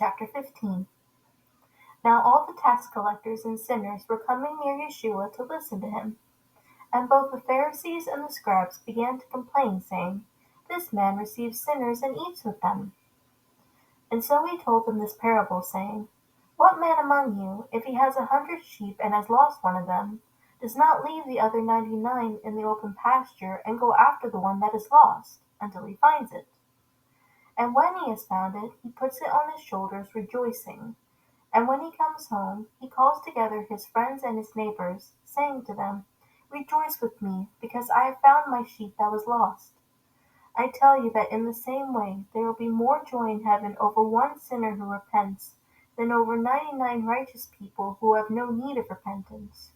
Chapter 15. Now all the tax collectors and sinners were coming near Yeshua to listen to him. And both the Pharisees and the scribes began to complain, saying, This man receives sinners and eats with them. And so he told them this parable, saying, What man among you, if he has 100 sheep and has lost one of them, does not leave the other 99 in the open pasture and go after the one that is lost, until he finds it? And when he has found it, he puts it on his shoulders, rejoicing. And when he comes home, he calls together his friends and his neighbors, saying to them, Rejoice with me, because I have found my sheep that was lost. I tell you that in the same way there will be more joy in heaven over one sinner who repents than over 99 righteous people who have no need of repentance.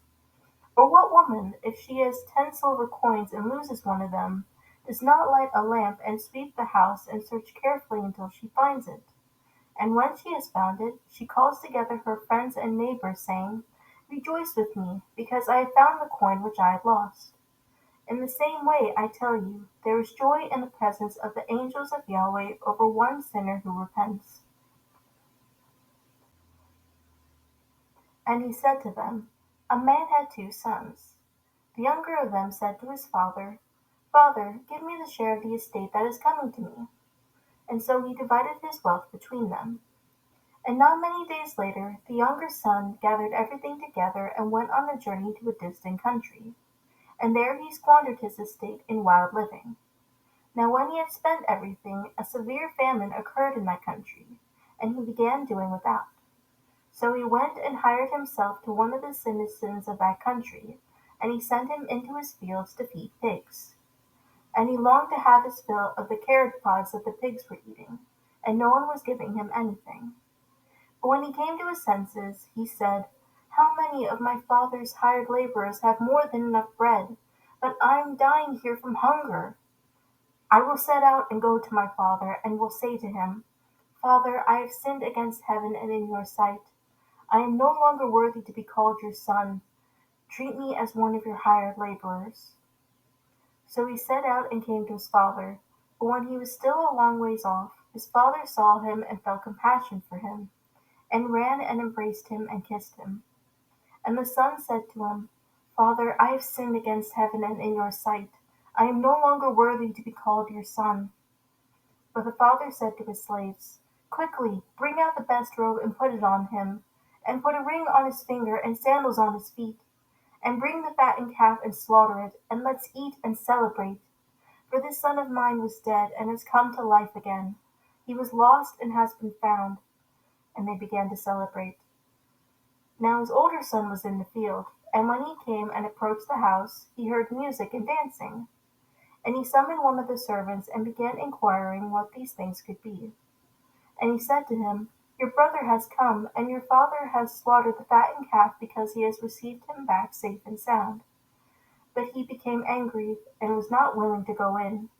Or what woman, if she has 10 silver coins and loses one of them, does not light a lamp and sweep the house and search carefully until she finds it? And when she has found it, she calls together her friends and neighbors, saying, Rejoice with me, because I have found the coin which I had lost. In the same way, I tell you, there is joy in the presence of the angels of Yahweh over one sinner who repents. And he said to them, A man had 2 sons. The younger of them said to his father, Father, give me the share of the estate that is coming to me. And so he divided his wealth between them. And not many days later, the younger son gathered everything together and went on a journey to a distant country. And there he squandered his estate in wild living. Now when he had spent everything, a severe famine occurred in that country, and he began doing without. So he went and hired himself to one of the citizens of that country, and he sent him into his fields to feed pigs. And he longed to have his fill of the carrot pods that the pigs were eating, and no one was giving him anything. But when he came to his senses, he said, How many of my father's hired laborers have more than enough bread, but I am dying here from hunger? I will set out and go to my father, and will say to him, Father, I have sinned against heaven and in your sight. I am no longer worthy to be called your son. Treat me as one of your hired laborers. So he set out and came to his father. But when he was still a long ways off, his father saw him and felt compassion for him, and ran and embraced him and kissed him. And the son said to him, Father, I have sinned against heaven and in your sight. I am no longer worthy to be called your son. But the father said to his slaves, Quickly, bring out the best robe and put it on him, and put a ring on his finger and sandals on his feet. And bring the fattened calf and slaughter it, and let's eat and celebrate. For this son of mine was dead and has come to life again. He was lost and has been found. And they began to celebrate. Now his older son was in the field, and when he came and approached the house, he heard music and dancing. And he summoned one of the servants and began inquiring what these things could be. And he said to him, Your brother has come, and your father has slaughtered the fattened calf because he has received him back safe and sound. But he became angry and was not willing to go in.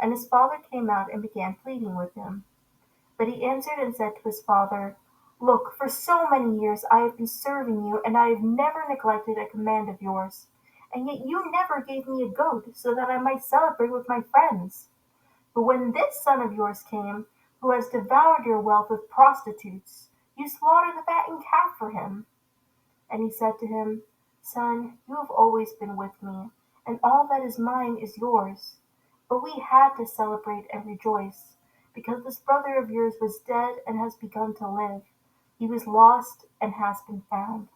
And his father came out and began pleading with him. But he answered and said to his father, Look, for so many years I have been serving you, and I have never neglected a command of yours. And yet you never gave me a goat so that I might celebrate with my friends. But when this son of yours came, who has devoured your wealth with prostitutes, you slaughtered the fattened calf for him. And he said to him, Son, you have always been with me, and all that is mine is yours. But we had to celebrate and rejoice, because this brother of yours was dead and has begun to live. He was lost and has been found.